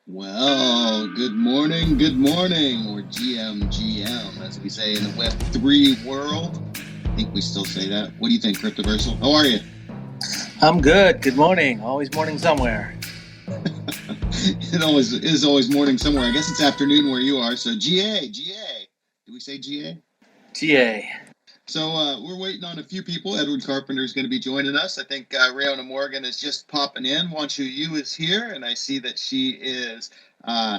Well, good morning, or GM, as we say in the Web3 world. I think we still say that. What do you think, Cryptoversal? How are you? I'm good. Good morning. Always morning somewhere. It is always morning somewhere. I guess it's afternoon where you are. So GA. Do we say GA? GA. So we're waiting on a few people. Edward Carpenter is going to be joining us. I think Rayona Morgan is just popping in. Wanshu Yu is here, and I see that she is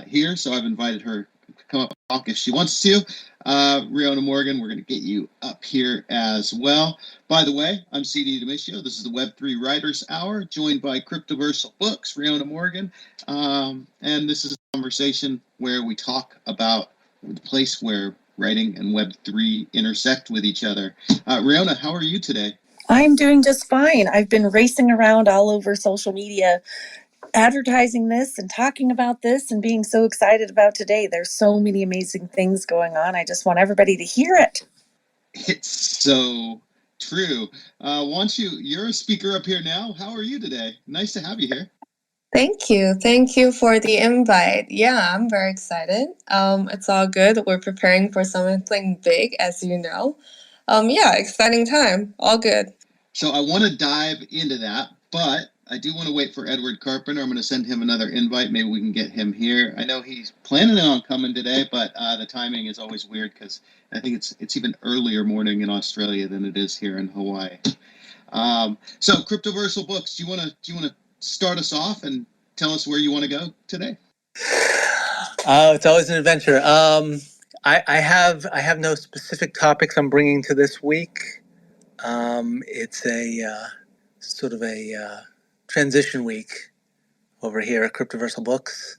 here. So I've invited her to come up and talk if she wants to. Rayona Morgan, we're going to get you up here as well. By the way, I'm CD Demisio. This is the Web3 Writers Hour, joined by Cryptoversal Books, Rayona Morgan. And this is a conversation where we talk about the place where writing and Web3 intersect with each other. Rayona, how are you today? I'm doing just fine. I've been racing around all over social media, advertising this and talking about this and being so excited about today. There's so many amazing things going on. I just want everybody to hear it. It's so true. You're a speaker up here now. How are you today? Nice to have you here. Thank you. Thank you for the invite. Yeah, I'm very excited. It's all good. We're preparing for something big, as you know. Yeah, exciting time. All good. So I want to dive into that, but I do want to wait for Edward Carpenter. I'm going to send him another invite. Maybe we can get him here. I know he's planning on coming today, but the timing is always weird because I think it's even earlier morning in Australia than it is here in Hawaii. So Cryptoversal Books, do you want to start us off and tell us where you want to go today? It's always an adventure. I have no specific topics I'm bringing to this week. It's a sort of a transition week over here at Cryptoversal Books.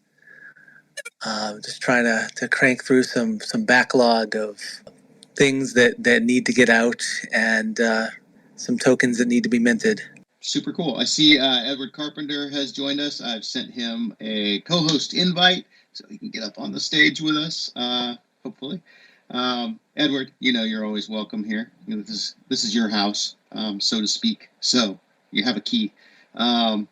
Just trying to crank through some backlog of things that need to get out and some tokens that need to be minted. Super cool. I see Edward Carpenter has joined us. I've sent him a co-host invite so he can get up on the stage with us, hopefully. Edward, you're always welcome here. This is your house, so to speak. So you have a key. But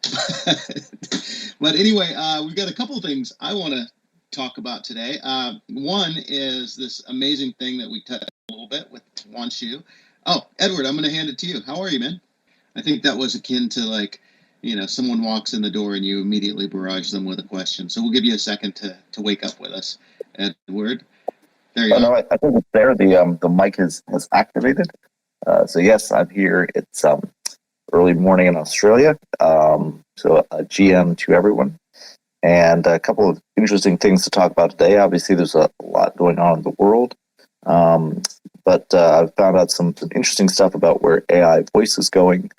anyway, we've got a couple of things I want to talk about today. One is this amazing thing that we touched a little bit with Wanshu. Oh, Edward, I'm going to hand it to you. How are you, man? I think that was akin to someone walks in the door and you immediately barrage them with a question. So we'll give you a second to wake up with us, Edward. There you go. No, I think it's there. The mic has activated. So yes, I'm here. It's early morning in Australia. So a GM to everyone. And a couple of interesting things to talk about today. Obviously, there's a lot going on in the world. But I've found out some interesting stuff about where AI voice is going.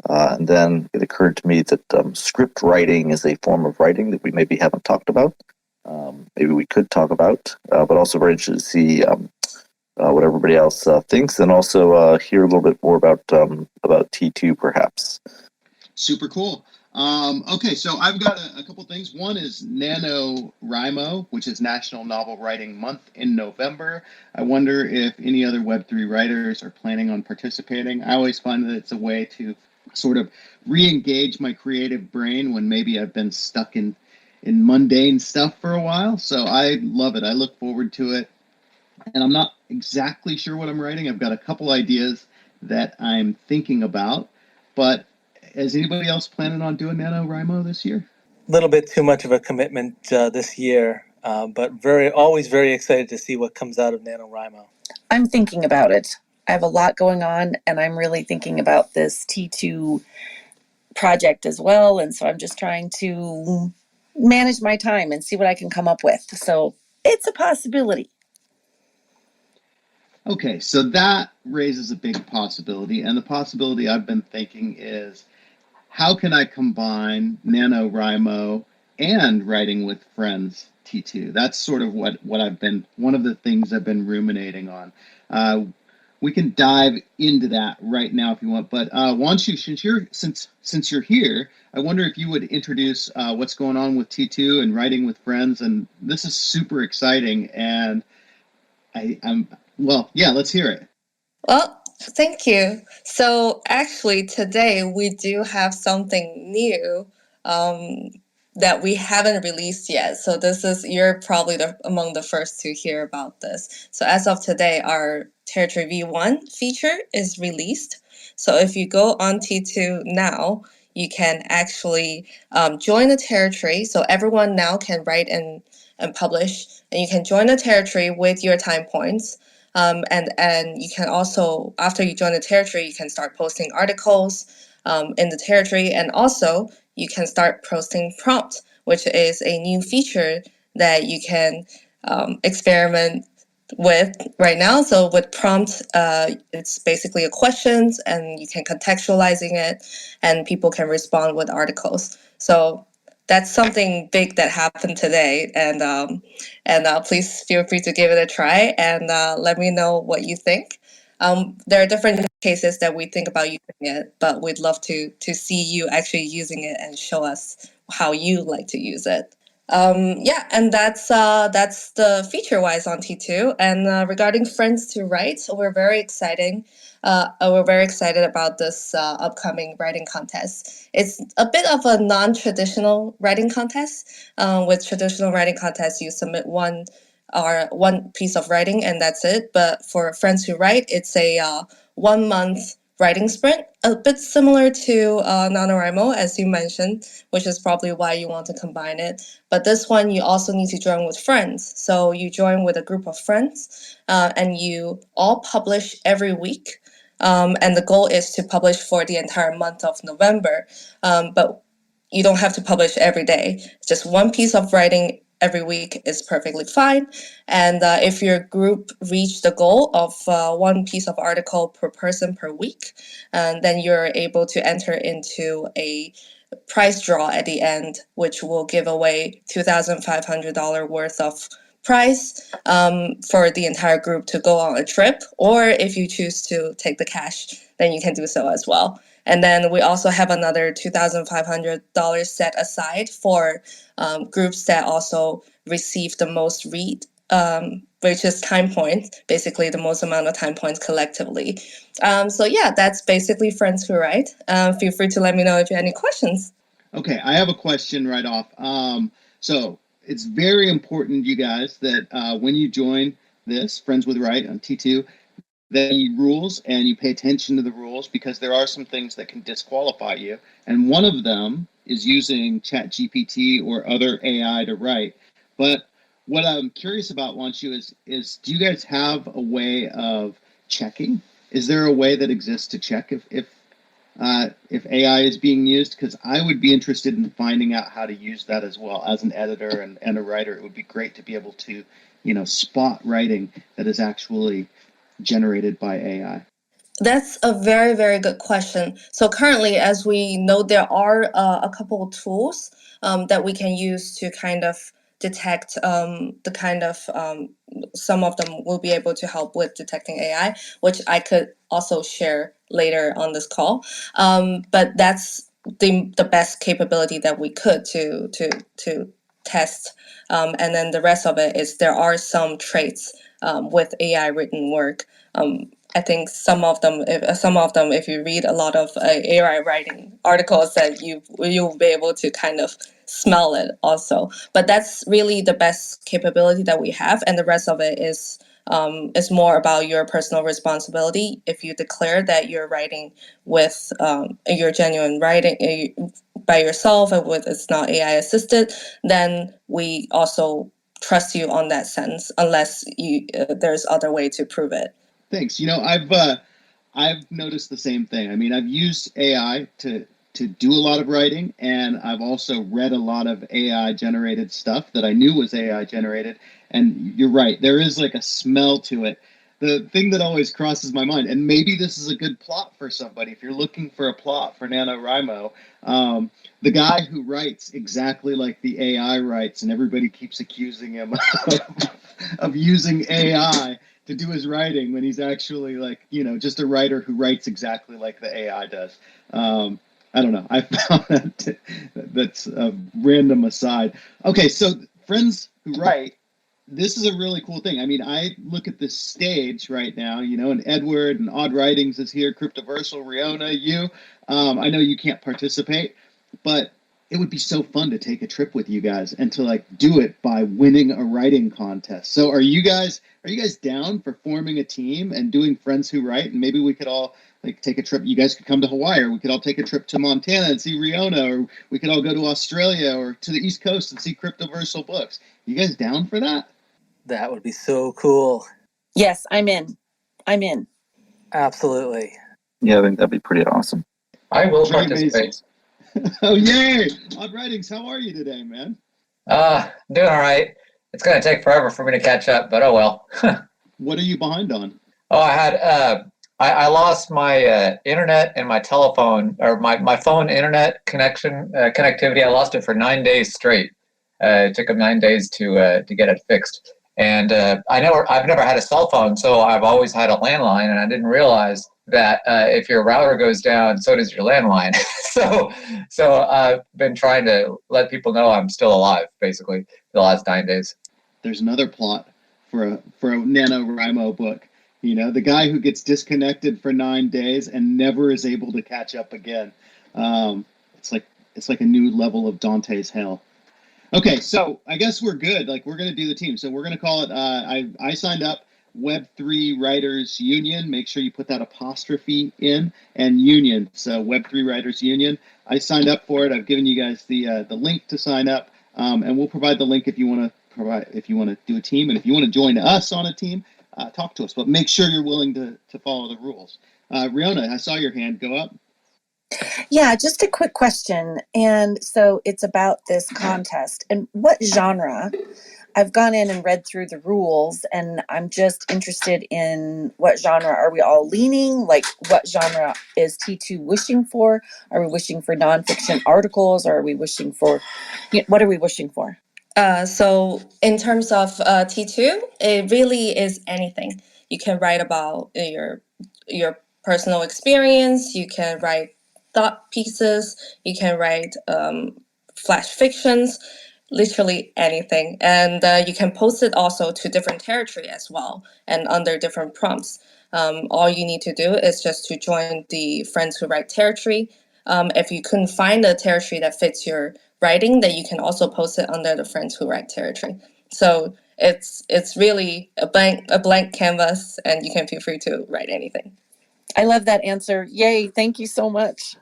And then it occurred to me that script writing is a form of writing that we maybe haven't talked about. Maybe we could talk about, but also very interested to see what everybody else thinks, and also hear a little bit more about T2 perhaps. Super cool. Okay, so I've got a couple things. One is NaNoWriMo, which is National Novel Writing Month in November. I wonder if any other Web3 writers are planning on participating. I always find that it's a way to sort of re-engage my creative brain when maybe I've been stuck in mundane stuff for a while. So I love it. I look forward to it. And I'm not exactly sure what I'm writing. I've got a couple ideas that I'm thinking about, but is anybody else planning on doing NaNoWriMo this year? A little bit too much of a commitment this year, but always very excited to see what comes out of NaNoWriMo. I'm thinking about it. I have a lot going on, and I'm really thinking about this T2 project as well. And so I'm just trying to manage my time and see what I can come up with. So it's a possibility. Okay, so that raises a big possibility. And the possibility I've been thinking is, how can I combine NaNoWriMo and writing with friends T2? That's sort of what I've been, one of the things I've been ruminating on. We can dive into that right now if you want. But Wanshu, since you're here, I wonder if you would introduce what's going on with T2 and writing with friends. And this is super exciting. And let's hear it. Well, thank you. So actually today we do have something new. that we haven't released yet. So you're probably among the first to hear about this. So as of today, our Territory V1 feature is released. So if you go on T2 now, you can actually join a territory. So everyone now can write and publish, and you can join a territory with your time points. And you can also, after you join the territory, you can start posting articles in the territory, and also you can start posting prompt, which is a new feature that you can experiment with right now. So with prompt, it's basically a questions, and you can contextualizing it, and people can respond with articles. So that's something big that happened today, and please feel free to give it a try and let me know what you think. There are different cases that we think about using it, but we'd love to see you actually using it and show us how you like to use it. Yeah, and that's the feature wise on T2. And regarding Friends to Write, we're very exciting. We're very excited about this upcoming writing contest. It's a bit of a non-traditional writing contest. With traditional writing contests, you submit one piece of writing and that's it. But for Friends Who Write, it's a 1 month writing sprint, a bit similar to NaNoWriMo, as you mentioned, which is probably why you want to combine it. But this one, you also need to join with friends. So you join with a group of friends and you all publish every week. And the goal is to publish for the entire month of November. But you don't have to publish every day. Just one piece of writing every week is perfectly fine. And if your group reach the goal of one piece of article per person per week, then you're able to enter into a prize draw at the end, which will give away $2,500 worth of prize for the entire group to go on a trip. Or if you choose to take the cash, then you can do so as well. And then we also have another $2,500 set aside for groups that also receive the most read, which is time points, basically the most amount of time points collectively. So yeah, that's basically Friends Who Write. Feel free to let me know if you have any questions. Okay, I have a question right off. So it's very important, you guys, that when you join this Friends with Write on T2, that you rules and you pay attention to the rules, because there are some things that can disqualify you. And one of them is using ChatGPT or other AI to write. But what I'm curious about, Wanshu, is do you guys have a way of checking? Is there a way that exists to check if AI is being used? Because I would be interested in finding out how to use that as well. As an editor and a writer, it would be great to be able to, spot writing that is actually generated by AI. That's a very, very good question. So currently, as we know, there are a couple of tools that we can use to kind of detect the kind of some of them will be able to help with detecting AI, which I could also share later on this call. But that's the best capability that we could to test. And then the rest of it is there are some traits with AI written work. I think some of them, if you read a lot of AI writing articles, that you'll be able to kind of smell it also. But that's really the best capability that we have, and the rest of it is more about your personal responsibility. If you declare that you're writing with your genuine writing by yourself and with it's not AI assisted, then we also trust you on that sense, unless there's other way to prove it. Thanks. I've noticed the same thing. I mean, I've used AI to do a lot of writing, and I've also read a lot of AI generated stuff that I knew was AI generated. And you're right, there is like a smell to it. The thing that always crosses my mind, and maybe this is a good plot for somebody, if you're looking for a plot for NaNoWriMo, the guy who writes exactly like the AI writes, and everybody keeps accusing him of using AI to do his writing when he's actually just a writer who writes exactly like the AI does. I don't know. I found that's a random aside. Okay, so Friends Who Write, this is a really cool thing. I mean, I look at this stage right now, and Edward and Odd Writings is here, Cryptoversal, Riona, you. I know you can't participate, but it would be so fun to take a trip with you guys and to like do it by winning a writing contest. So are you guys down for forming a team and doing Friends Who Write? And maybe we could all like take a trip. You guys could come to Hawaii, or we could all take a trip to Montana and see Riona, or we could all go to Australia or to the East Coast and see Cryptoversal books. You guys down for that? That would be so cool. Yes, I'm in. I'm in. Absolutely. Yeah, I think that'd be pretty awesome. I will Very participate. Oh yay! Odd Writings, how are you today, man? Doing all right. It's gonna take forever for me to catch up, but oh well. What are you behind on? Oh, I lost my internet and my telephone, or my phone internet connectivity. I lost it for 9 days straight. It took them 9 days to get it fixed. And I've never had a cell phone, so I've always had a landline, and I didn't realize that if your router goes down, so does your landline. so I've been trying to let people know I'm still alive, basically, the last 9 days. There's another plot for a NaNoWriMo book. You know, the guy who gets disconnected for 9 days and never is able to catch up again. It's like a new level of Dante's Hell. Okay, so I guess we're good. Like we're gonna do the team. So we're gonna call it. I signed up Web3 Writers Union. Make sure you put that apostrophe in and union. So Web3 Writers Union. I signed up for it. I've given you guys the link to sign up, and we'll provide the link if you want to do a team, and if you want to join us on a team, talk to us. But make sure you're willing to follow the rules. Riona, I saw your hand go up. Yeah, just a quick question. And so it's about this contest. And what genre? I've gone in and read through the rules, and I'm just interested in what genre are we all leaning? Like, what genre is T2 wishing for? Are we wishing for nonfiction articles, or are we wishing for, what are we wishing for? So in terms of T2, it really is anything. You can write about your personal experience. You can write thought pieces. You can write flash fictions, literally anything. And you can post it also to different territory as well and under different prompts. All you need to do is just to join the Friends Who Write territory. If you couldn't find a territory that fits your writing, that you can also post it under the Friends Who Write territory. So it's really a blank canvas, and you can feel free to write anything. I love that answer. Yay, thank you so much.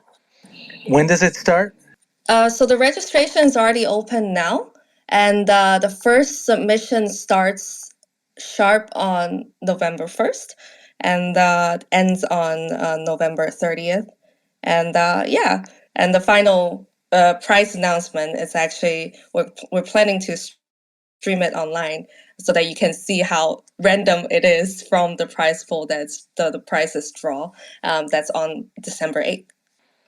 When does it start? So the registration is already open now, and the first submission starts sharp on November 1st and ends on November 30th. And yeah, and the final prize announcement is actually we're planning to stream it online so that you can see how random it is from the prize pool that's the prizes draw. That's on December 8th.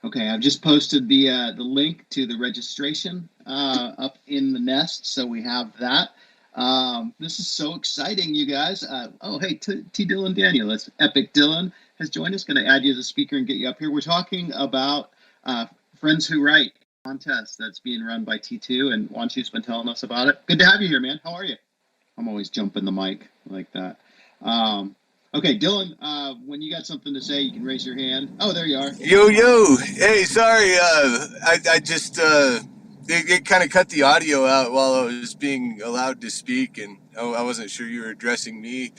Okay, I've just posted the link to the registration up in the nest, so we have that. This is so exciting, you guys. Oh, hey, T. Dylan Daniel, that's Epic Dylan has joined us. Going to add you as a speaker and get you up here. We're talking about Friends Who Write contest that's being run by T2, and Wanshu's been telling us about it. Good to have you here, man. How are you? I'm always jumping the mic like that. Okay, Dylan, when you got something to say, you can raise your hand. Oh, there you are. Yo. Hey, sorry. I just it kind of cut the audio out while I was being allowed to speak, and I wasn't sure you were addressing me.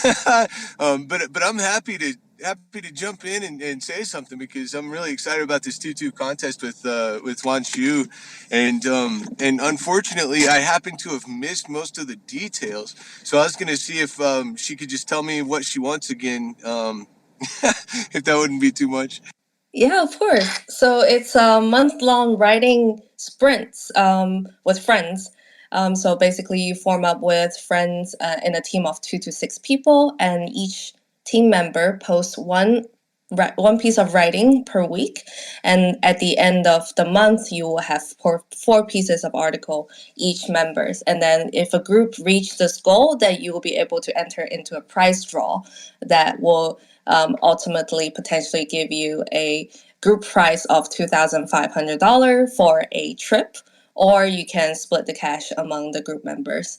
But I'm happy to jump in and say something because I'm really excited about this 2-2 contest with Wanshu, and unfortunately I happen to have missed most of the details. So I was gonna see if she could just tell me what she wants again, if that wouldn't be too much. Yeah, of course. So it's a month-long writing sprints with friends. So basically, you form up with friends in a team of 2 to 6 people, and each team member posts one piece of writing per week. And at the end of the month, you will have four pieces of article each members. And then if a group reach this goal, then you will be able to enter into a prize draw that will ultimately potentially give you a group prize of $2,500 for a trip, or you can split the cash among the group members.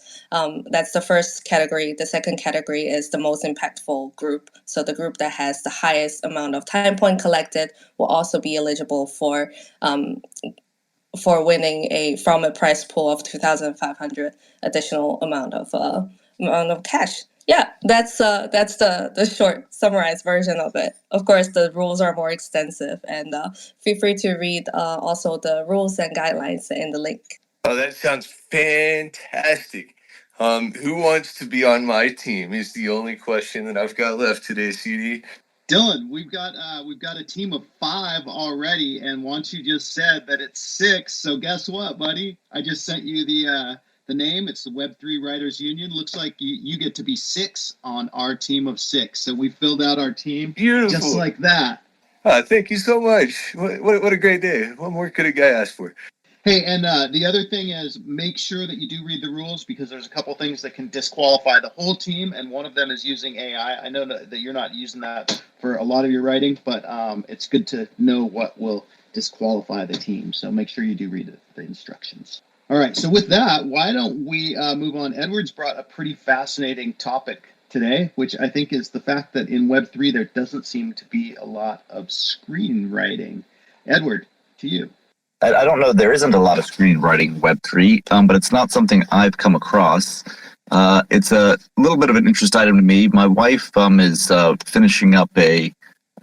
That's the first category. The second category is the most impactful group. So the group that has the highest amount of time point collected will also be eligible for for winning from a prize pool of 2,500 additional amount of cash. Yeah, that's the short summarized version of it. Of course, the rules are more extensive, and feel free to read also the rules and guidelines in the link. Oh, that sounds fantastic. Who wants to be on my team is the only question that I've got left today, CD. Dylan, we've got a team of 5 already, and once you just said that it's 6, so guess what, buddy? I just sent you the name. It's the Web3 Writers Union. Looks like you get to be 6 on our team of 6. So we filled out our team. Beautiful. Just like that. Thank you so much. What a great day. What more could a guy ask for? Hey, and the other thing is make sure that you do read the rules, because there's a couple things that can disqualify the whole team, and one of them is using AI. I know that you're not using that for a lot of your writing, but it's good to know what will disqualify the team. So make sure you do read the instructions. All right, so with that, why don't we move on? Edward's brought a pretty fascinating topic today, which I think is the fact that in Web3 there doesn't seem to be a lot of screenwriting. Edward, to you. I don't know. There isn't a lot of screenwriting in Web3, but it's not something I've come across. It's a little bit of an interest item to me. My wife is finishing up a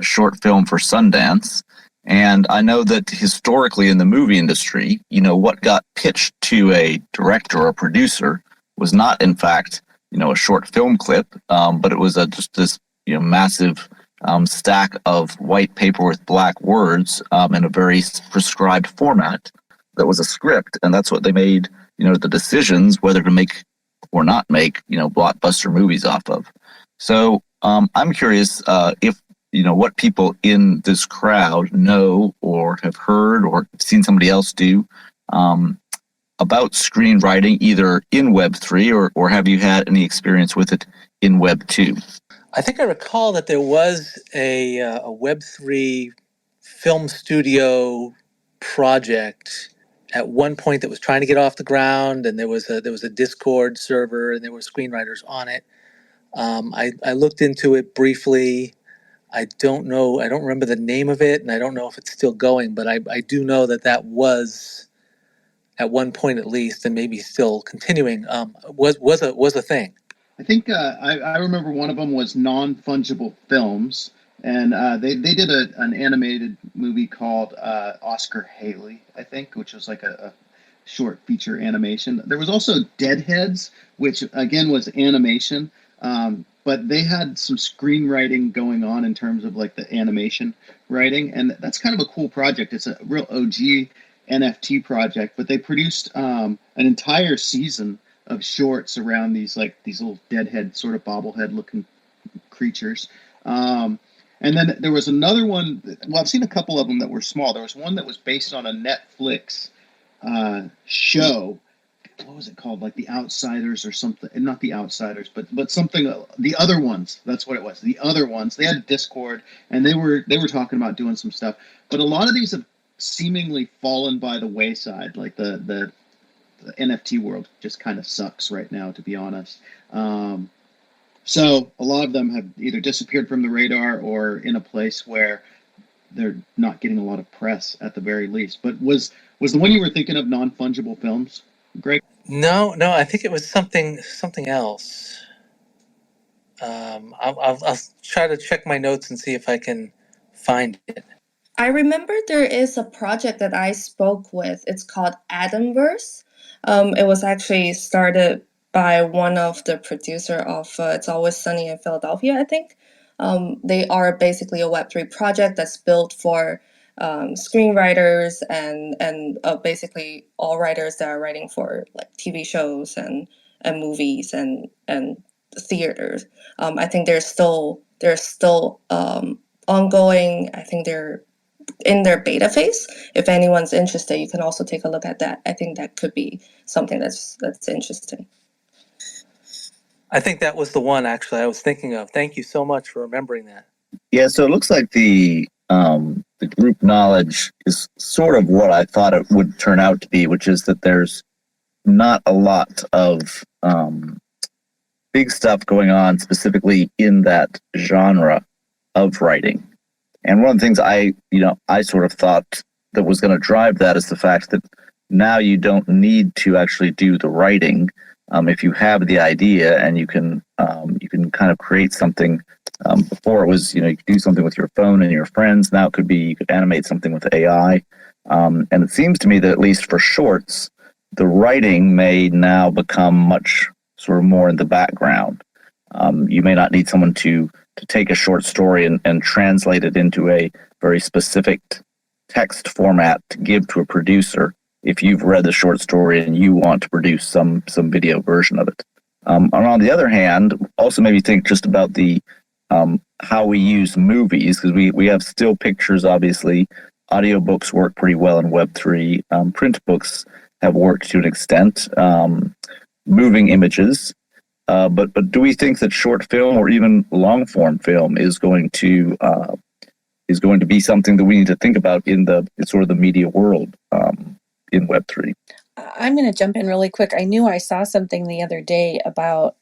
short film for Sundance, and I know that historically in the movie industry, what got pitched to a director or a producer was not, in fact, a short film clip, but it was just this massive stack of white paper with black words in a very prescribed format that was a script, and that's what they made the decisions whether to make or not make blockbuster movies off of. So I'm curious if what people in this crowd know or have heard or seen somebody else do about screenwriting either in Web3 or have you had any experience with it in Web2? I think I recall that there was a Web3 film studio project at one point that was trying to get off the ground, and there was a Discord server, and there were screenwriters on it. I looked into it briefly. I don't remember the name of it, and I don't know if it's still going, but I do know that was at one point at least, and maybe still continuing, was a thing. I think I remember one of them was Non-Fungible Films, and they did an animated movie called Oscar Haley, I think, which was like a short feature animation. There was also Deadheads, which again was animation, but they had some screenwriting going on in terms of like the animation writing, and that's kind of a cool project. It's a real OG NFT project, but they produced an entire season of shorts around these little deadhead sort of bobblehead looking creatures. And then there was another one. Well, I've seen a couple of them that were small. There was one that was based on a Netflix show. What was it called? Like The Outsiders or something. Not The Outsiders, but something. The Other Ones. That's what it was. The Other Ones. They had Discord, and they were talking about doing some stuff. But a lot of these have seemingly fallen by the wayside. Like the NFT world just kind of sucks right now, to be honest. So a lot of them have either disappeared from the radar or in a place where they're not getting a lot of press at the very least. But was the one you were thinking of Non-Fungible Films, Greg? No, I think it was something else. I'll try to check my notes and see if I can find it. I remember there is a project that I spoke with. It's called Adamverse. It was actually started by one of the producer of It's Always Sunny in Philadelphia, I think. They are basically a Web3 project that's built for screenwriters and basically all writers that are writing for like TV shows and movies and theaters. I think they're still ongoing. I think they're in their beta phase. If anyone's interested, you can also take a look at that. I think that could be something that's interesting. I think that was the one actually I was thinking of. Thank you so much for remembering that. Yeah, so it looks like the group knowledge is sort of what I thought it would turn out to be, which is that there's not a lot of big stuff going on specifically in that genre of writing. And one of the things I sort of thought that was going to drive that is the fact that now you don't need to actually do the writing. If you have the idea and you can kind of create something. Before it was, you could do something with your phone and your friends. Now it could be you could animate something with AI. And it seems to me that at least for shorts, the writing may now become much sort of more in the background. You may not need someone to take a short story and translate it into a very specific text format to give to a producer if you've read the short story and you want to produce some video version of it. And on the other hand, also maybe think just about the how we use movies, because we have still pictures, obviously. Audiobooks work pretty well in Web3. Print books have worked to an extent. Moving images. But do we think that short film or even long form film is going to be something that we need to think about in sort of the media world in Web3? I'm going to jump in really quick. I knew I saw something the other day about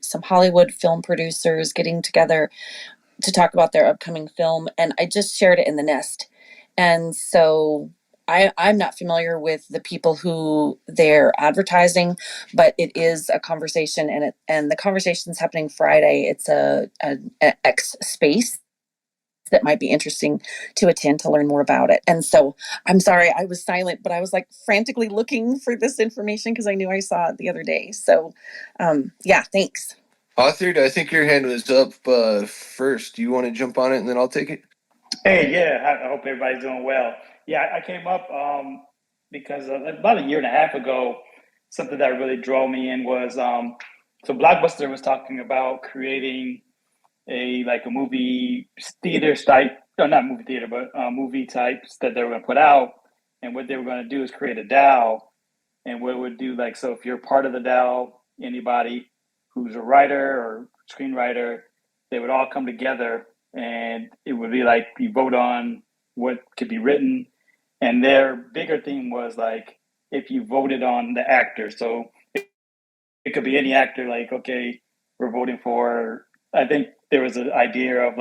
some Hollywood film producers getting together to talk about their upcoming film, and I just shared it in the nest. And so I'm not familiar with the people who they're advertising, but it is a conversation, and the conversation's happening Friday. It's an X space that might be interesting to attend to learn more about it. And so I'm sorry I was silent, but I was like frantically looking for this information because I knew I saw it the other day. So yeah, thanks. Authored, I think your hand was up first. Do you want to jump on it and then I'll take it? Hey, yeah, I hope everybody's doing well. Yeah, I came up because about a year and a half ago, something that really drove me in was so Blockbuster was talking about creating a movie theater type, no, not movie theater, but movie types that they were going to put out, and what they were going to do is create a DAO, and what it would do, so if you're part of the DAO, anybody who's a writer or screenwriter, they would all come together, and it would be like you vote on what could be written, and their bigger theme was if you voted on the actor, so it could be any actor, okay, we're voting for, I think there was an idea of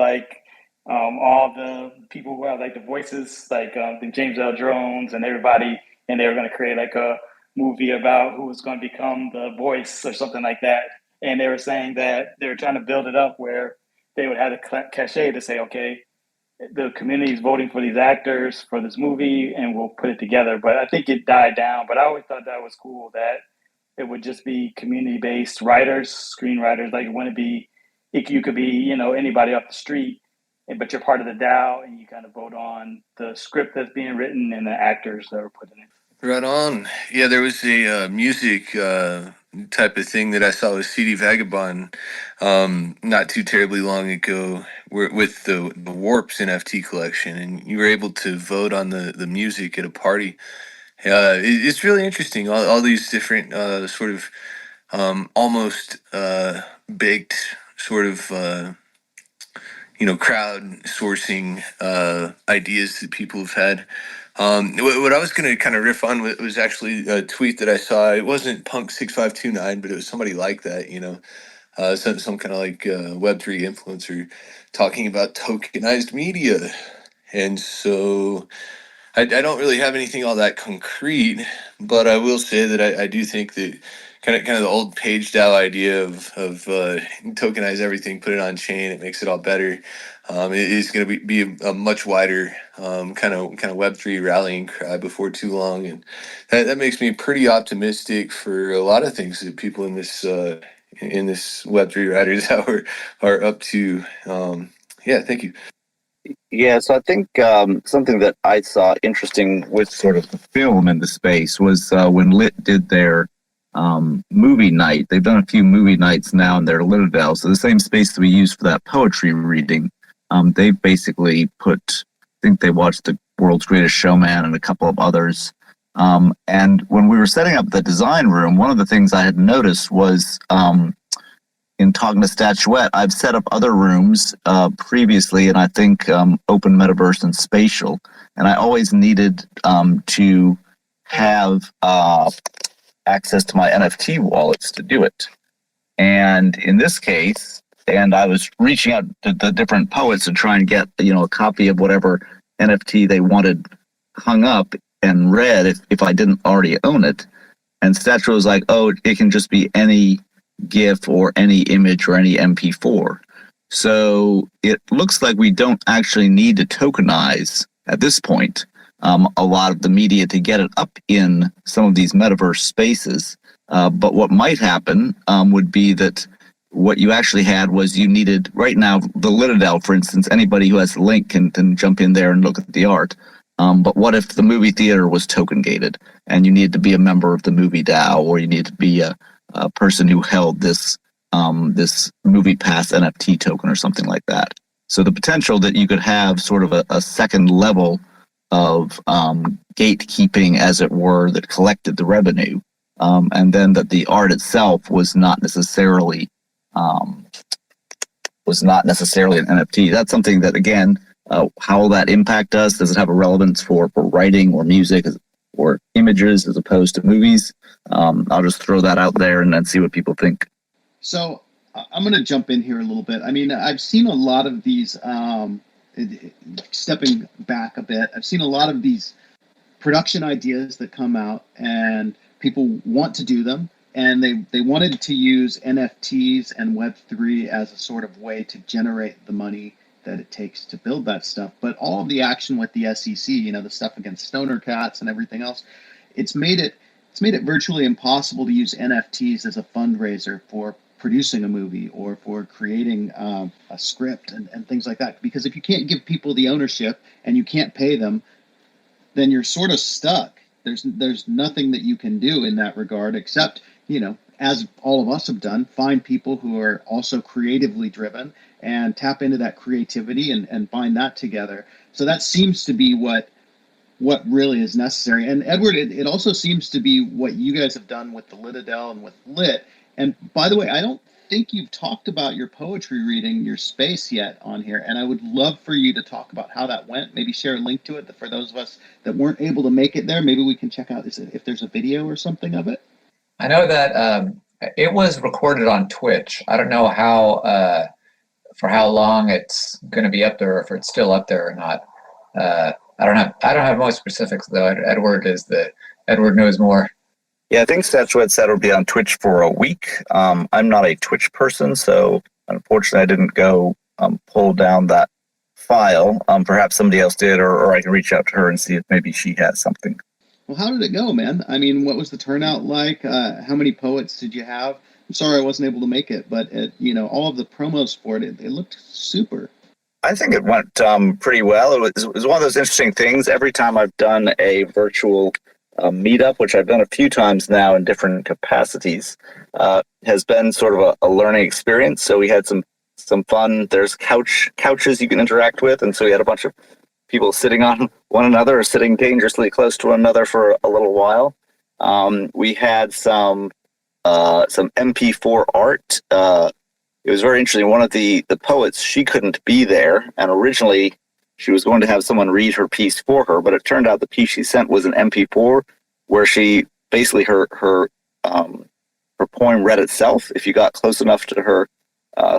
all the people who have the voices, the James L. Jones and everybody, and they were going to create a movie about who was going to become the voice or something like that. And they were saying that they were trying to build it up where they would have the cachet to say, okay, the community is voting for these actors for this movie, and we'll put it together. But I think it died down. But I always thought that was cool that it would just be community-based writers, screenwriters. It wouldn't be, you could be, anybody off the street, but you're part of the DAO, and you kind of vote on the script that's being written and the actors that were put in it. Right on. Yeah, there was a music type of thing that I saw with CD Vagabond not too terribly long ago with the Warps NFT collection, and you were able to vote on the music at a party. It's really interesting. All these different sort of almost baked sort of crowd sourcing ideas that people have had. What I was going to kind of riff on was actually a tweet that I saw. It wasn't Punk6529, but it was somebody like that. Some kind of Web3 influencer talking about tokenized media, and so. I don't really have anything all that concrete, but I will say that I do think that kind of the old page DAO idea of tokenize everything, put it on chain, it makes it all better. It is going to be a much wider kind of Web3 rallying cry before too long, and that makes me pretty optimistic for a lot of things that people in this Web3 Riders Hour are up to. Yeah, thank you. Yeah, so I think something that I saw interesting with sort of the film in the space was when Lit did their movie night. They've done a few movie nights now in their Littledale. So the same space that we used for that poetry reading, they basically put, I think they watched The World's Greatest Showman and a couple of others. And when we were setting up the design room, one of the things I had noticed was in talking to Statuette, I've set up other rooms previously, and I think Open Metaverse and Spatial, and I always needed to have access to my NFT wallets to do it. And in this case, and I was reaching out to the different poets to try and get a copy of whatever NFT they wanted hung up and read if I didn't already own it. And Statue was like, oh, it can just be any GIF or any image or any MP4. So it looks like we don't actually need to tokenize at this point a lot of the media to get it up in some of these metaverse spaces. But what might happen would be that what you actually had was you needed, right now, the Citadel, for instance, anybody who has a link can jump in there and look at the art. But what if the movie theater was token gated and you needed to be a member of the movie DAO, or you needed to be a person who held this movie pass NFT token or something like that? So the potential that you could have sort of a second level of gatekeeping, as it were, that collected the revenue, and then that the art itself was not necessarily an NFT. That's something that, again, how will that impact us? Does it have a relevance for writing or music or images as opposed to movies? I'll just throw that out there and then see what people think. So I'm going to jump in here a little bit. I mean, I've seen a lot of these, stepping back a bit, I've seen a lot of these production ideas that come out and people want to do them. And they wanted to use NFTs and Web3 as a sort of way to generate the money that it takes to build that stuff. But all of the action with the SEC, the stuff against stoner cats and everything else, it's made it virtually impossible to use NFTs as a fundraiser for producing a movie or for creating a script and things like that. Because if you can't give people the ownership and you can't pay them, then you're sort of stuck. There's nothing that you can do in that regard except, as all of us have done, find people who are also creatively driven and tap into that creativity and bind that together. So that seems to be what really is necessary. And Edward, it also seems to be what you guys have done with the Citadel and with Lit. And by the way, I don't think you've talked about your poetry reading, your space, yet on here. And I would love for you to talk about how that went. Maybe share a link to it for those of us that weren't able to make it there. Maybe we can check out if there's a video or something of it. I know that it was recorded on Twitch. I don't know for how long it's going to be up there, or if it's still up there or not. I don't have most specifics though. Edward knows more. Yeah, I think Statuette said it'll be on Twitch for a week. I'm not a Twitch person, so unfortunately I didn't go pull down that file. Perhaps somebody else did, or I can reach out to her and see if maybe she has something. Well, how did it go, man? I mean, what was the turnout like? How many poets did you have? I'm sorry I wasn't able to make it, but all of the promos for it looked super. I think it went pretty well. It was one of those interesting things. Every time I've done a virtual meetup, which I've done a few times now in different capacities, has been sort of a learning experience. So we had some fun. There's couches you can interact with, and so we had a bunch of people sitting on one another or sitting dangerously close to one another for a little while. We had some MP4 art. It was very interesting. One of the poets, she couldn't be there, and originally she was going to have someone read her piece for her, but it turned out the piece she sent was an MP4 where she basically her poem read itself if you got close enough to her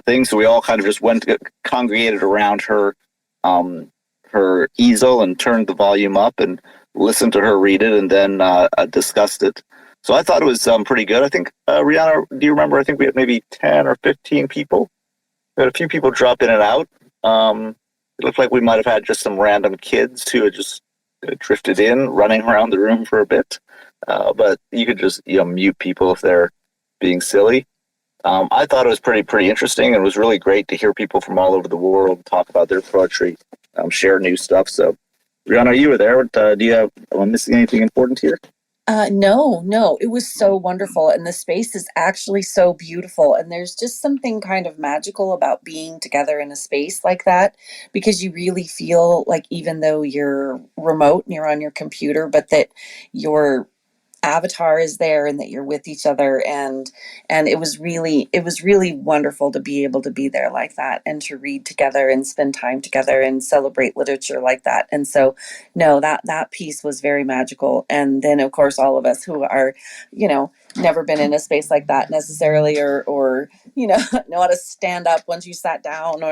thing. So we all kind of just congregated around her easel and turned the volume up and listened to her read it, and then discussed it. So I thought it was pretty good. I think, Rihanna, do you remember? I think we had maybe 10 or 15 people. We had a few people drop in and out. It looked like we might have had just some random kids who had just drifted in, running around the room for a bit. But you could just mute people if they're being silly. I thought it was pretty interesting, and it was really great to hear people from all over the world talk about their poetry, share new stuff. So, Rihanna, you were there. Am I missing anything important here? No, it was so wonderful. And the space is actually so beautiful. And there's just something kind of magical about being together in a space like that, because you really feel like, even though you're remote and you're on your computer, but that your avatar is there and that you're with each other, and it was really wonderful to be able to be there like that and to read together and spend time together and celebrate literature like that. And so no, that piece was very magical. And then of course all of us who are never been in a space like that necessarily, or know how to stand up once you sat down,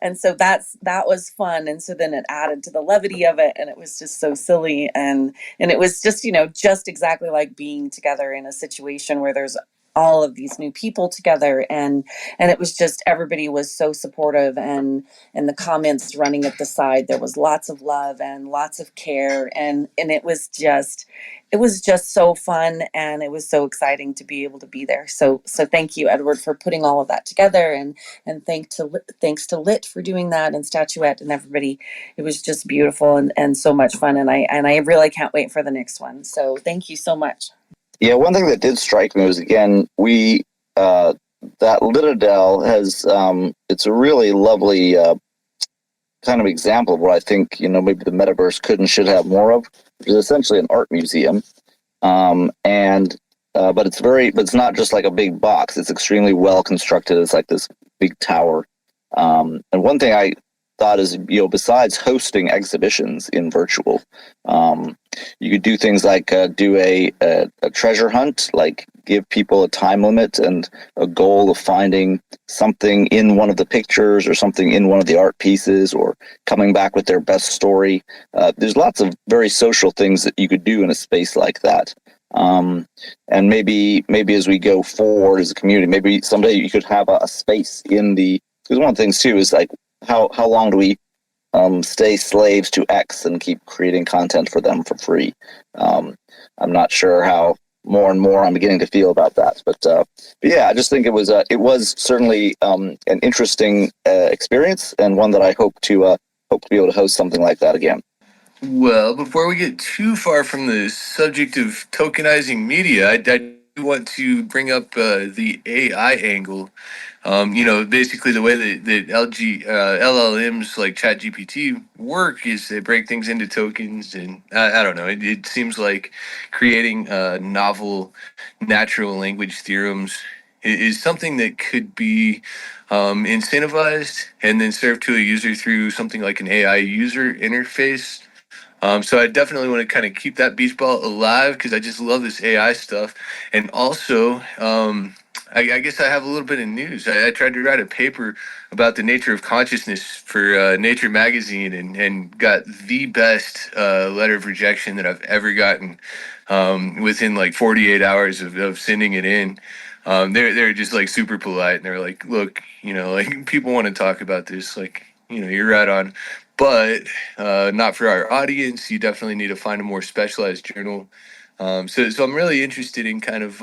and so that was fun. And so then it added to the levity of it, and it was just so silly, and it was just just exactly like being together in a situation where there's all of these new people together, and it was just, everybody was so supportive, and the comments running at the side, there was lots of love and lots of care, and it was just so fun, and it was so exciting to be able to be there. So thank you, Edward, for putting all of that together, and thanks to Lit for doing that, and Statuette and everybody. It was just beautiful, and so much fun, and I really can't wait for the next one. So thank you so much. Yeah, one thing that did strike me was, again, that Litadel has it's a really lovely kind of example of what I think maybe the metaverse could and should have more of, which is essentially an art museum. And but it's not just like a big box. It's extremely well constructed. It's like this big tower. And one thing I thought is, besides hosting exhibitions in virtual, you could do things like do a treasure hunt, like give people a time limit and a goal of finding something in one of the pictures or something in one of the art pieces, or coming back with their best story. There's lots of very social things that you could do in a space like that. And maybe as we go forward as a community, maybe someday you could have a space in because one of the things too is like, how long do we stay slaves to X and keep creating content for them for free? I'm not sure how more and more I'm beginning to feel about that, but yeah, I just think it was certainly an interesting experience, and one that I hope to be able to host something like that again. Well, before we get too far from the subject of tokenizing media, I do want to bring up the AI angle. Basically the way that LLMs like ChatGPT work is they break things into tokens, and I don't know. It seems like creating novel natural language theorems is something that could be incentivized and then served to a user through something like an AI user interface. So I definitely want to kind of keep that beach ball alive, because I just love this AI stuff. And also, I guess I have a little bit of news. I tried to write a paper about the nature of consciousness for Nature magazine, and got the best letter of rejection that I've ever gotten within like 48 hours of sending it in. They're just like super polite, and they're like, look, like, people want to talk about this, like, you're right on, but not for our audience. You definitely need to find a more specialized journal. So I'm really interested in kind of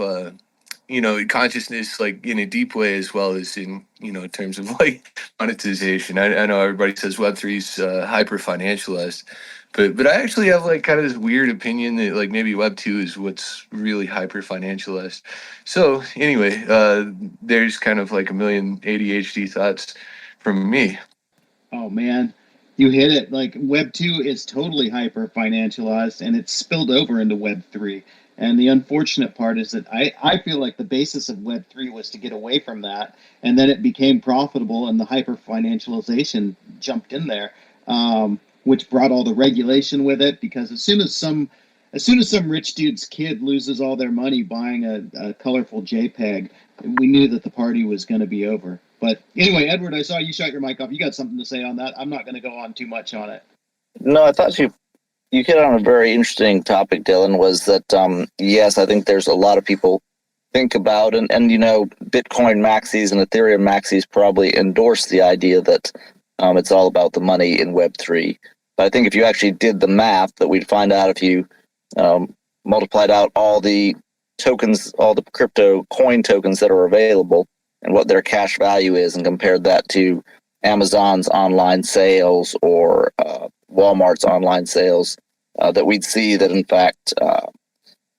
consciousness, like in a deep way, as well as in in terms of like monetization. I know everybody says Web3's hyper financialized, but I actually have like kind of this weird opinion that like maybe Web2 is what's really hyper financialized. So anyway, there's kind of like a million ADHD thoughts from me. Oh man, you hit it. Like Web 2 is totally hyper financialized, and it's spilled over into Web 3. And the unfortunate part is that I feel like the basis of Web 3 was to get away from that, and then it became profitable, and the hyper financialization jumped in there, which brought all the regulation with it. Because as soon as some rich dude's kid loses all their money buying a colorful JPEG, we knew that the party was going to be over. But anyway, Edward, I saw you shut your mic off. You got something to say on that? I'm not going to go on too much on it. No, I thought you hit on a very interesting topic, Dylan. Was that yes, I think there's a lot of people think about, and Bitcoin maxis and Ethereum maxis probably endorse the idea that it's all about the money in Web3. But I think if you actually did the math, that we'd find out, if you multiplied out all the tokens, all the crypto coin tokens that are available, and what their cash value is, and compared that to Amazon's online sales or Walmart's online sales, that we'd see that in fact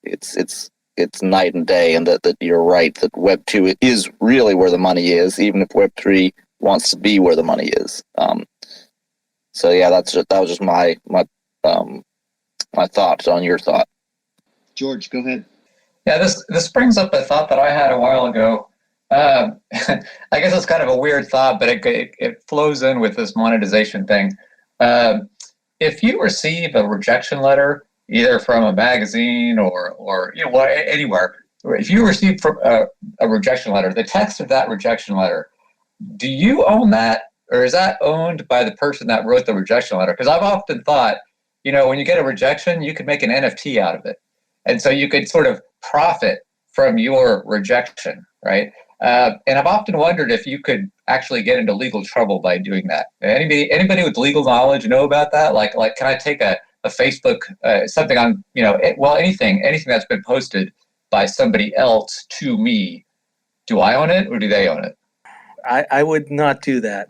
it's night and day, and that you're right, that Web 2 is really where the money is, even if Web 3 wants to be where the money is. So yeah, that was just my thoughts on your thought. George, go ahead. Yeah, this brings up a thought that I had a while ago. I guess it's kind of a weird thought, but it flows in with this monetization thing. If you receive a rejection letter, either from a magazine or anywhere, if you receive a rejection letter, the text of that rejection letter, do you own that, or is that owned by the person that wrote the rejection letter? Because I've often thought, when you get a rejection, you could make an NFT out of it, and so you could sort of profit from your rejection, right? And I've often wondered if you could actually get into legal trouble by doing that. Anybody with legal knowledge know about that? Like, can I take a Facebook something on anything that's been posted by somebody else to me? Do I own it or do they own it? I would not do that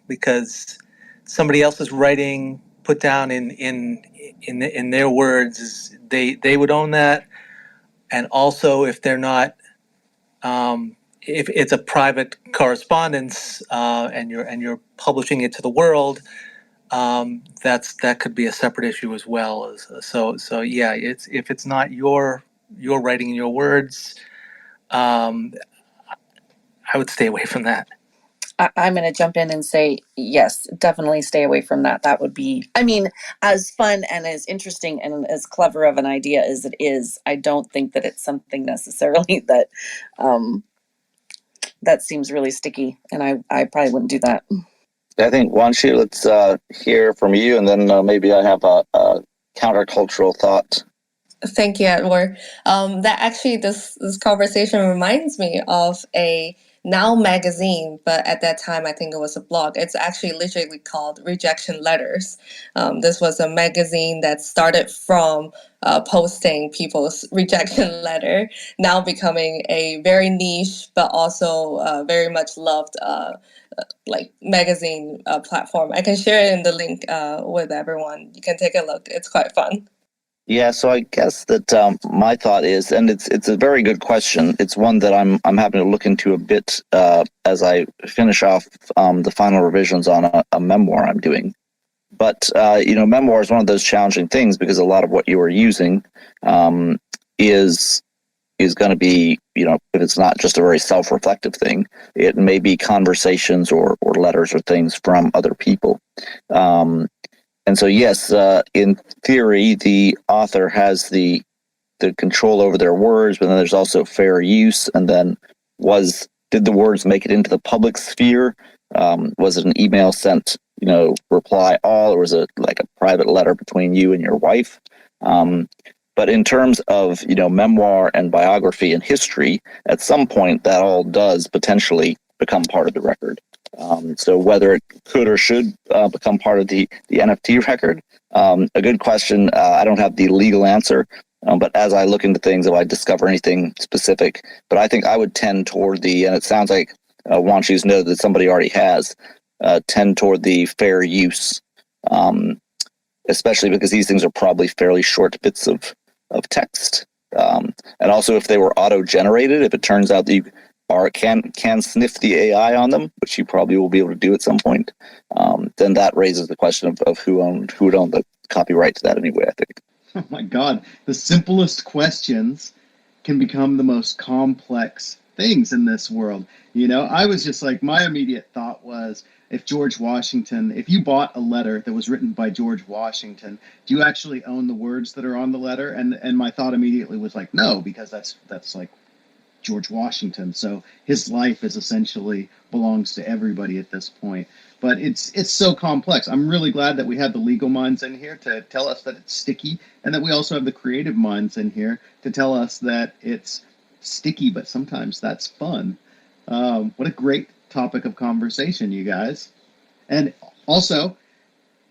because somebody else's writing put down in their words they would own that, and also if they're not if it's a private correspondence and you're publishing it to the world, that could be a separate issue as well. So yeah, if it's not your writing in your words, I would stay away from that. I'm going to jump in and say, yes, definitely stay away from that. That would be, as fun and as interesting and as clever of an idea as it is, I don't think that it's something necessarily that that seems really sticky. And I probably wouldn't do that. I think, Wanshi, let's hear from you, and then maybe I have a countercultural thought. Thank you, Edward. That actually, this conversation reminds me of a Now magazine, but at that time I think it was a blog. It's actually literally called Rejection Letters. This was a magazine that started from posting people's rejection letter, now becoming a very niche but also very much loved magazine platform. I can share it in the link with everyone. You can take a look. It's quite fun. Yeah, so I guess that my thought is, and it's a very good question. It's one that I'm having to look into a bit as I finish off the final revisions on a memoir I'm doing. But memoir is one of those challenging things because a lot of what you are using is going to be, if it's not just a very self-reflective thing, it may be conversations or letters or things from other people. And so, yes, in theory, the author has the control over their words, but then there's also fair use. And then, did the words make it into the public sphere? Was it an email sent, reply all, or was it like a private letter between you and your wife? But in terms of memoir and biography and history, at some point that all does potentially become part of the record. So whether it could or should become part of the NFT record, a good question. I don't have the legal answer, but as I look into things, if I discover anything specific, but I think I would tend toward and it sounds like Wanshi's know that somebody already has, tend toward the fair use, especially because these things are probably fairly short bits of text. And also if they were auto-generated, if it turns out that you can sniff the AI on them, which you probably will be able to do at some point, then that raises the question of who would own the copyright to that anyway, I think. Oh my God. The simplest questions can become the most complex things in this world. I was just like, my immediate thought was, if you bought a letter that was written by George Washington, do you actually own the words that are on the letter? And my thought immediately was like, no, because that's like George Washington. So his life is essentially belongs to everybody at this point. But it's so complex. I'm really glad that we have the legal minds in here to tell us that it's sticky, and that we also have the creative minds in here to tell us that it's sticky, but sometimes that's fun. What a great topic of conversation, you guys. And also,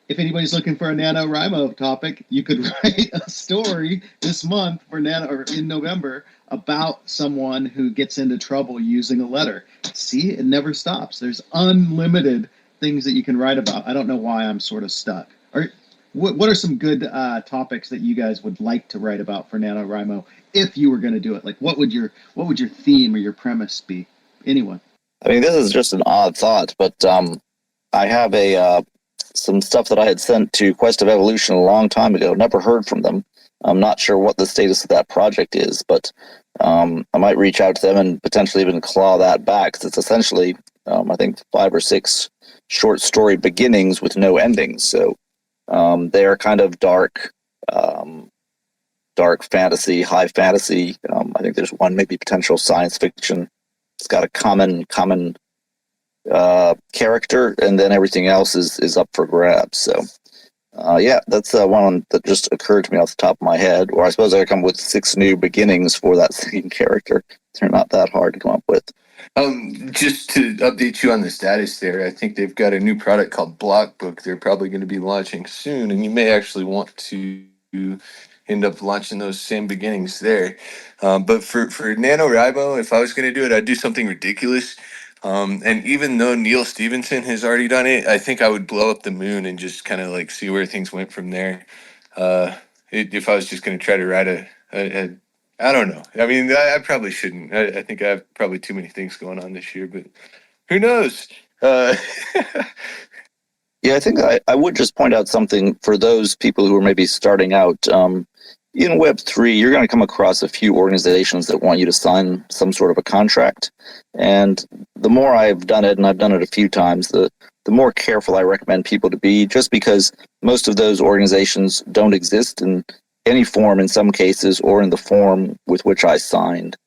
if anybody's looking for a NaNoWriMo topic, you could write a story this month or in November about someone who gets into trouble using a letter. See, it never stops. There's unlimited things that you can write about. I don't know why I'm sort of stuck. What are some good topics that you guys would like to write about for NaNoWriMo if you were going to do it? Like, what would your theme or your premise be? Anyone? I mean, this is just an odd thought, but I have some stuff that I had sent to Quest of Evolution a long time ago. Never heard from them. I'm not sure what the status of that project is, but I might reach out to them and potentially even claw that back, because it's essentially, I think, 5 or 6 short story beginnings with no endings. So they are kind of dark dark fantasy, high fantasy. I think there's one maybe potential science fiction. It's got a common character, and then everything else is up for grabs. So yeah, that's one that just occurred to me off the top of my head. Or I suppose I come with 6 new beginnings for that same character. They're not that hard to come up with. Just to update you on the status there, I think they've got a new product called Blockbook. They're probably going to be launching soon, and you may actually want to end up launching those same beginnings there. But for NaNoWriMo, if I was going to do it, I'd do something ridiculous. And even though Neil Stevenson has already done it, I think I would blow up the moon and just kind of like see where things went from there. If I was just going to try to write a I don't know. I mean, I probably shouldn't. I think I have probably too many things going on this year, but who knows? Uh, Yeah, I think I would just point out something for those people who are maybe starting out. In Web3, you're going to come across a few organizations that want you to sign some sort of a contract. And the more I've done it, and I've done it a few times, the more careful I recommend people to be, just because most of those organizations don't exist in any form in some cases, or in the form with which I signed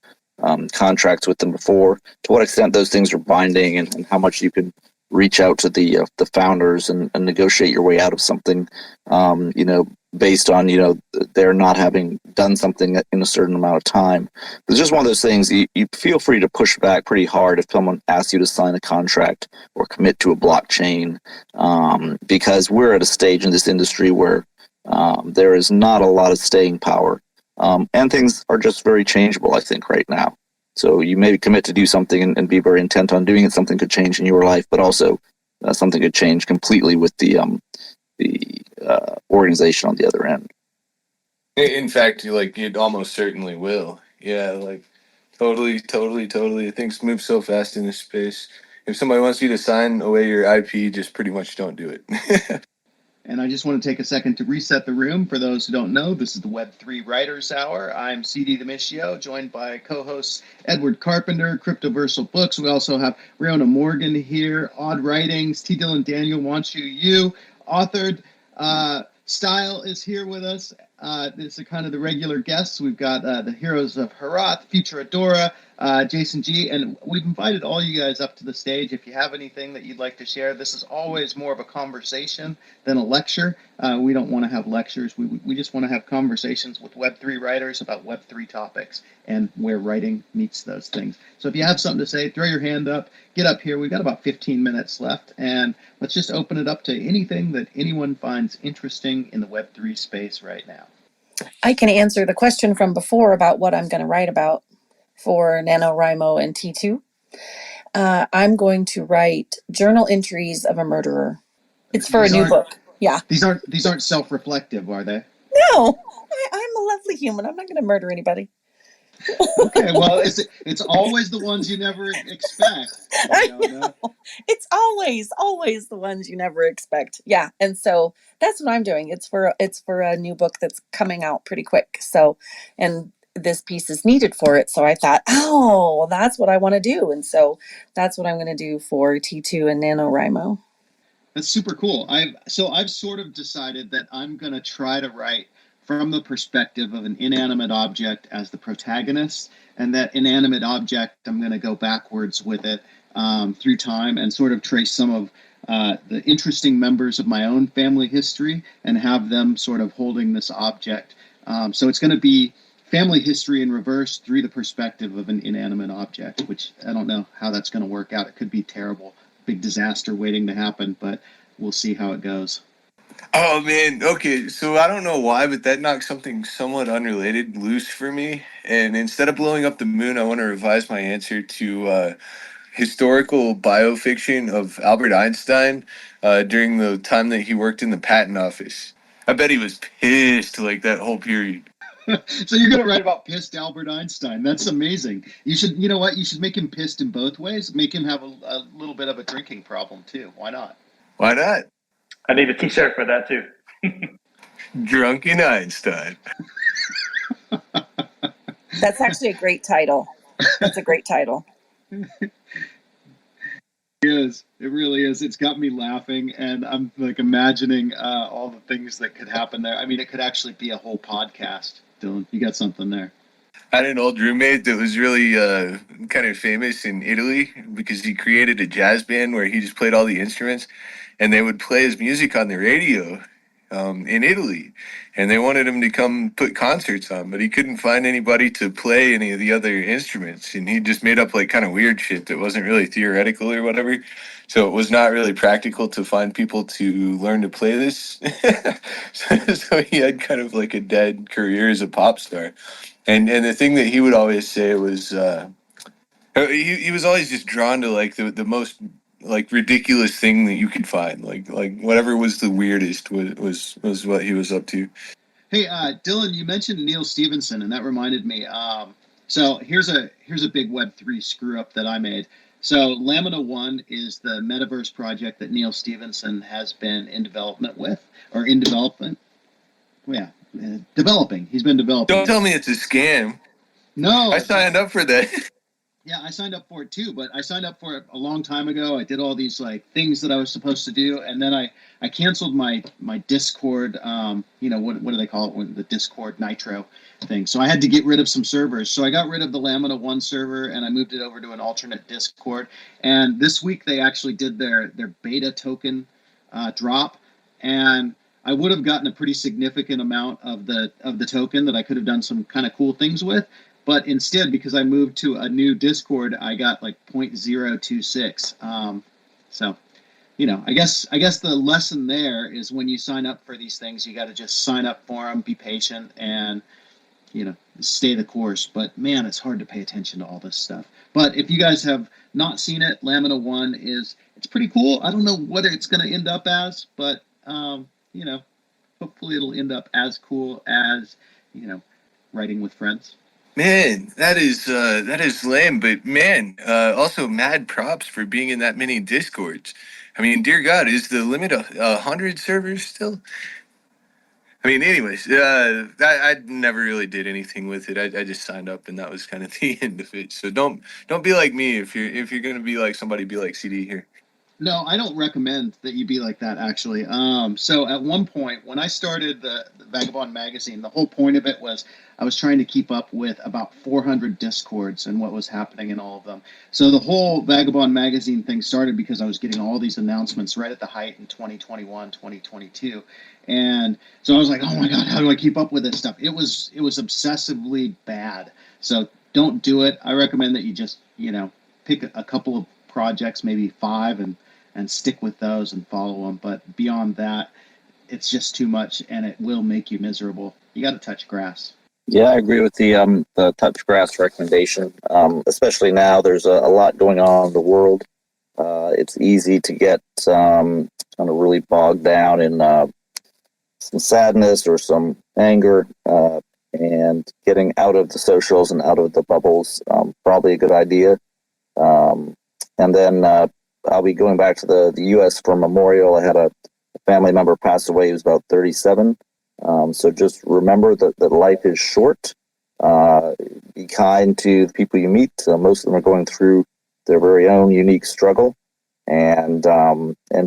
contracts with them before. To what extent those things are binding, and how much you can reach out to the founders and negotiate your way out of something, based on they're not having done something in a certain amount of time. It's just one of those things. You feel free to push back pretty hard if someone asks you to sign a contract or commit to a blockchain, because we're at a stage in this industry where there is not a lot of staying power, and things are just very changeable, I think, right now. So you may commit to do something and be very intent on doing it. Something could change in your life, but also something could change completely with the organization on the other end. in fact, it almost certainly will. Yeah, like totally, totally, totally. Things move so fast in this space. If somebody wants you to sign away your IP, just pretty much don't do it. And I just want to take a second to reset the room. For those who don't know, this is the Web3 Writers Hour. I'm CD Demiscio, joined by co-hosts Edward Carpenter, Cryptoversal Books. We also have Riona Morgan here, Odd Writings, T. Dylan Daniel Wants You, authored. Style is here with us. This is kind of the regular guests. We've got the Heroes of Herath, Future Adora, Jason G, and we've invited all you guys up to the stage. If you have anything that you'd like to share, this is always more of a conversation than a lecture. We don't want to have lectures. We just want to have conversations with Web3 writers about Web3 topics and where writing meets those things. So if you have something to say, throw your hand up, get up here. We've got about 15 minutes left, and let's just open it up to anything that anyone finds interesting in the Web3 space right now. I can answer the question from before about what I'm going to write about for NaNoWriMo and T2. I'm going to write journal entries of a murderer. It's for a new book. Yeah. These aren't self-reflective, are they? No, I'm a lovely human. I'm not going to murder anybody. Okay, well, it's always the ones you never expect. I know. It's always the ones you never expect. Yeah, and so that's what I'm doing. It's for a new book that's coming out pretty quick. So, and this piece is needed for it. So I thought, oh, that's what I want to do, and so that's what I'm going to do for T2 and NaNoWriMo. That's super cool. I've sort of decided that I'm going to try to write from the perspective of an inanimate object as the protagonist, and that inanimate object, I'm going to go backwards with it through time and sort of trace some of the interesting members of my own family history and have them sort of holding this object. So it's going to be family history in reverse through the perspective of an inanimate object, which I don't know how that's going to work out. It could be terrible, big disaster waiting to happen, but we'll see how it goes. Oh man, okay, so I don't know why, but that knocked something somewhat unrelated loose for me. And instead of blowing up the moon, I want to revise my answer to historical biofiction of Albert Einstein during the time that he worked in the patent office. I bet he was pissed like that whole period. So you're going to write about pissed Albert Einstein. That's amazing. You know what? You should make him pissed in both ways. Make him have a little bit of a drinking problem too. Why not? Why not? I need a T-shirt for that too. Drunken Einstein. That's actually a great title. That's a great title. It really is. It's got me laughing, and I'm like imagining all the things that could happen there. I mean, it could actually be a whole podcast Dylan. You got something there. I had an old roommate that was really kind of famous in Italy because he created a jazz band where he just played all the instruments, and they would play his music on the radio in Italy, and they wanted him to come put concerts on, but he couldn't find anybody to play any of the other instruments, and he just made up like kind of weird shit that wasn't really theoretical or whatever. So it was not really practical to find people to learn to play this. So he had kind of like a dead career as a pop star. And the thing that he would always say was he was always just drawn to like the most like ridiculous thing that you could find, like whatever was the weirdest was what he was up to. Hey, Dylan, you mentioned Neil Stevenson, and that reminded me. So here's a big Web3 screw up that I made. So Lamina One is the metaverse project that Neil Stevenson has been in development with, or in development. Yeah, developing. He's been developing. Don't tell me it's a scam. No, I signed up for that. Yeah, I signed up for it too, but I signed up for it a long time ago. I did all these like things that I was supposed to do, and then I canceled my Discord. What do they call it? The Discord Nitro thing. So I had to get rid of some servers. So I got rid of the Lamina One server and I moved it over to an alternate Discord. And this week they actually did their beta token drop, and I would have gotten a pretty significant amount of the token that I could have done some kind of cool things with. But instead, because I moved to a new Discord, I got like 0.026. So, I guess the lesson there is when you sign up for these things, you got to just sign up for them, be patient, and stay the course. But man, it's hard to pay attention to all this stuff. But if you guys have not seen it, Lamina One it's pretty cool. I don't know what it's going to end up as, but hopefully it'll end up as cool as writing with friends. Man, that is lame, but man, also mad props for being in that many Discords. I mean, dear God, is the limit 100 servers still? I mean, anyways, I never really did anything with it. I just signed up, and that was kind of the end of it. So don't be like me if you're gonna be like somebody. Be like CD here. No, I don't recommend that you be like that, actually. So at one point, when I started the Vagabond magazine, the whole point of it was I was trying to keep up with about 400 Discords and what was happening in all of them. So the whole Vagabond magazine thing started because I was getting all these announcements right at the height in 2021, 2022. And so I was like, oh my God, how do I keep up with this stuff? It was obsessively bad. So don't do it. I recommend that you just, pick a couple of projects, maybe 5, and stick with those and follow them. But beyond that, it's just too much, and it will make you miserable. You got to touch grass. Yeah, I agree with the touch grass recommendation. Especially now, there's a lot going on in the world. It's easy to get kind of really bogged down in some sadness or some anger, and getting out of the socials and out of the bubbles, probably a good idea. And then I'll be going back to the U.S. for Memorial. I had a family member pass away. He was about 37. So just remember that life is short. Be kind to the people you meet. Most of them are going through their very own unique struggle. And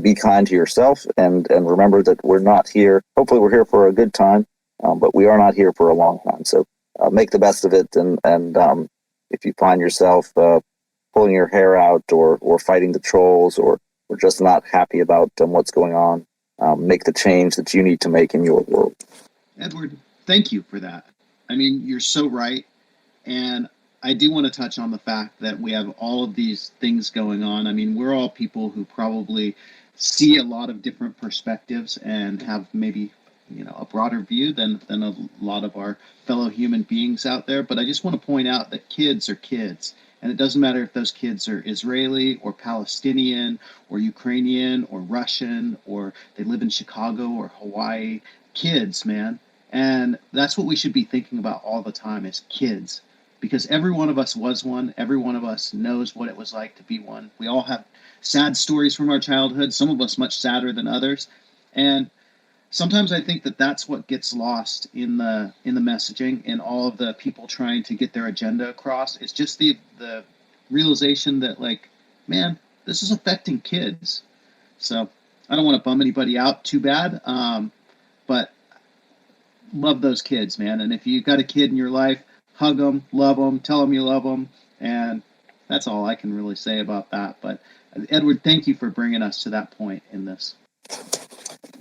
be kind to yourself. And remember that we're not here. Hopefully we're here for a good time, but we are not here for a long time. So make the best of it. And if you find yourself pulling your hair out or fighting the trolls or just not happy about what's going on, make the change that you need to make in your world. Edward, thank you for that. I mean, you're so right. And I do want to touch on the fact that we have all of these things going on. I mean, we're all people who probably see a lot of different perspectives and have maybe a broader view than a lot of our fellow human beings out there. But I just want to point out that kids are kids. And it doesn't matter if those kids are Israeli or Palestinian or Ukrainian or Russian or they live in Chicago or Hawaii. Kids, man. And that's what we should be thinking about all the time is kids. Because every one of us was one. Every one of us knows what it was like to be one. We all have sad stories from our childhood, some of us much sadder than others. And sometimes I think that that's what gets lost in the messaging and all of the people trying to get their agenda across. It's just the realization that, like, man, this is affecting kids. So I don't want to bum anybody out too bad, but love those kids, man. And if you got a kid in your life, hug them, love them, tell them you love them, and that's all I can really say about that. But Edward, thank you for bringing us to that point in this.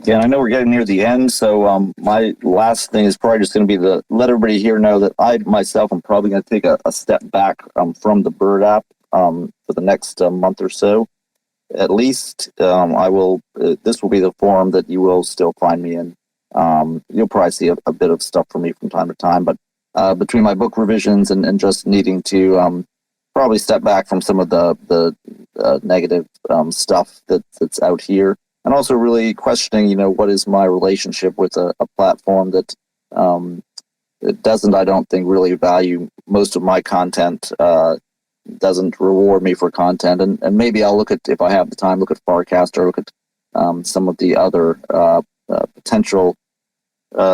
Yeah, I know we're getting near the end, so my last thing is probably just going to be to let everybody here know that I myself am probably going to take a step back from the Bird app for the next month or so. At least I will. This will be the forum that you will still find me in. You'll probably see a bit of stuff from me from time to time, but between my book revisions and just needing to probably step back from some of the negative stuff that's out here, and also really questioning, what is my relationship with a platform that it doesn't, I don't think, really value most of my content. Doesn't reward me for content, and maybe I'll look at, if I have the time, look at Farcast or look at some of the other potential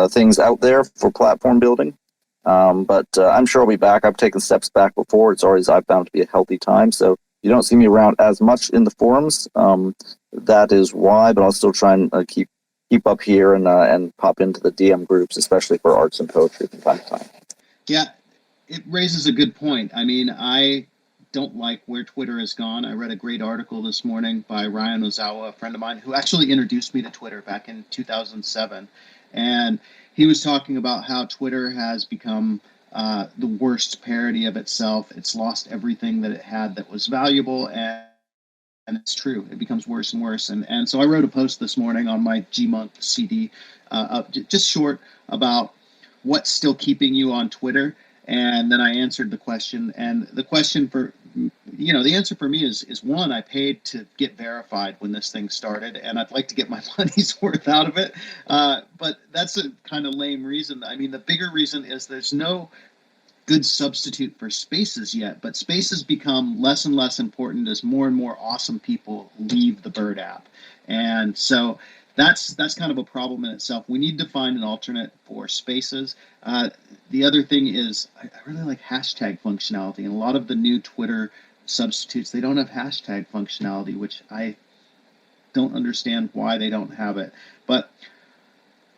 things out there for platform building. But I'm sure I'll be back. I've taken steps back before. It's always, I've found to be a healthy time. So you don't see me around as much in the forums. That is why, but I'll still try and keep up here and pop into the DM groups, especially for arts and poetry from time to time. Yeah, it raises a good point. I mean, I don't like where Twitter has gone. I read a great article this morning by Ryan Ozawa, a friend of mine, who actually introduced me to Twitter back in 2007. And he was talking about how Twitter has become the worst parody of itself. It's lost everything that it had that was valuable, and it's true. It becomes worse and worse. And so I wrote a post this morning on my Gmonk CD, just short, about what's still keeping you on Twitter. And then I answered the question. And the question the answer for me is one, I paid to get verified when this thing started, and I'd like to get my money's worth out of it. But that's a kind of lame reason. I mean, the bigger reason is there's no good substitute for Spaces yet, but Spaces become less and less important as more and more awesome people leave the Bird app. And so that's kind of a problem in itself. We need to find an alternate for Spaces. The other thing is I really like hashtag functionality, and a lot of the new Twitter substitutes, they don't have hashtag functionality, which I don't understand why they don't have it. But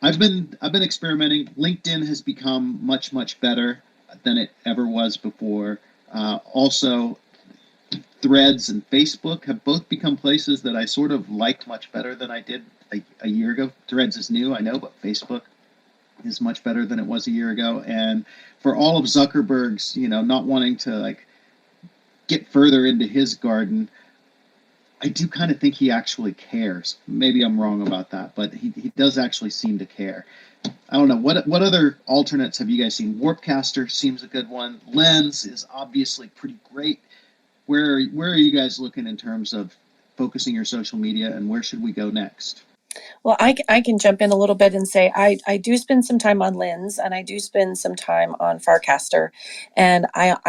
I've been experimenting. LinkedIn has become much better than it ever was before. Also, Threads and Facebook have both become places that I sort of liked much better than I did a year ago. Threads is new, I know, but Facebook is much better than it was a year ago. And for all of Zuckerberg's, not wanting to get further into his garden, I do kind of think he actually cares. Maybe I'm wrong about that, but he does actually seem to care. I don't know. What other alternates have you guys seen? Warpcaster seems a good one. Lens is obviously pretty great. Where are you guys looking in terms of focusing your social media, and where should we go next? Well, I can jump in a little bit and say I do spend some time on Lens, and I do spend some time on Farcaster, and I've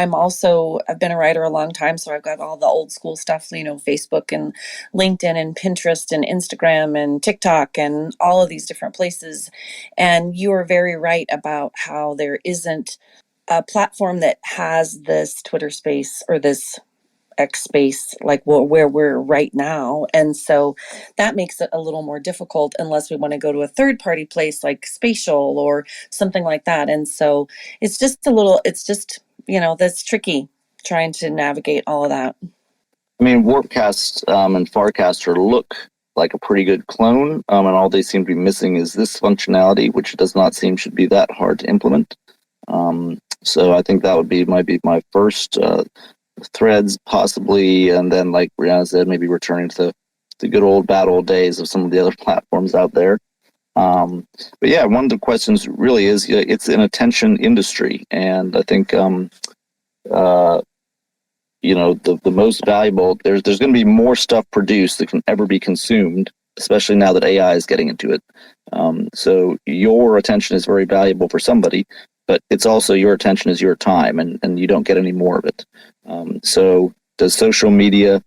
been a writer a long time, so I've got all the old school stuff, Facebook and LinkedIn and Pinterest and Instagram and TikTok and all of these different places. And you are very right about how there isn't a platform that has this Twitter space or this X space where we're right now. And so that makes it a little more difficult unless we want to go to a third party place like Spatial or something like that. And so it's just that's tricky trying to navigate all of that. I mean, Warpcast and Farcaster look like a pretty good clone, and all they seem to be missing is this functionality, which does not seem should be that hard to implement. So I think that might be my first Threads, possibly, and then, like Brianna said, maybe returning to the good old bad old days of some of the other platforms out there. But yeah, one of the questions really is, it's an attention industry, and I think the most valuable, there's going to be more stuff produced that can ever be consumed, especially now that AI is getting into it. So your attention is very valuable for somebody, but it's also your attention is your time, and you don't get any more of it. So does social media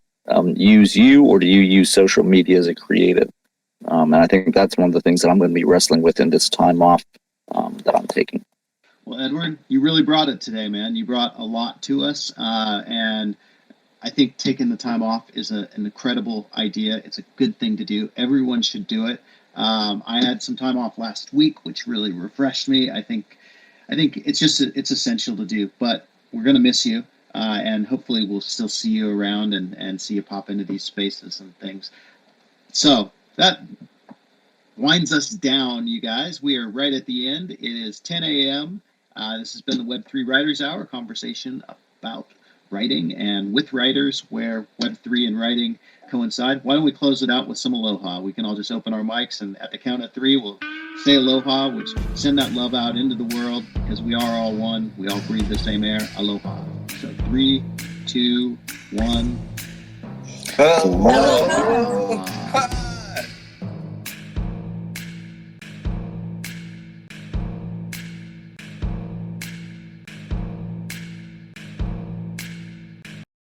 use you, or do you use social media as a creative? And I think that's one of the things that I'm going to be wrestling with in this time off that I'm taking. Well, Edward, you really brought it today, man. You brought a lot to us, and I think taking the time off is an incredible idea. It's a good thing to do. Everyone should do it. I had some time off last week, which really refreshed me. I think it's it's essential to do. But we're gonna miss you, and hopefully we'll still see you around and see you pop into these spaces and things. So that winds us down, you guys. We are right at the end. It is 10 a.m. This has been the Web3 Writers Hour, conversation about writing and with writers where Web3 and writing coincide. Why don't we close it out with some aloha? We can all just open our mics, and at the count of 3, we'll say aloha, which send that love out into the world because we are all one. We all breathe the same air. Aloha. So 3, 2, 1. Aloha. Aloha.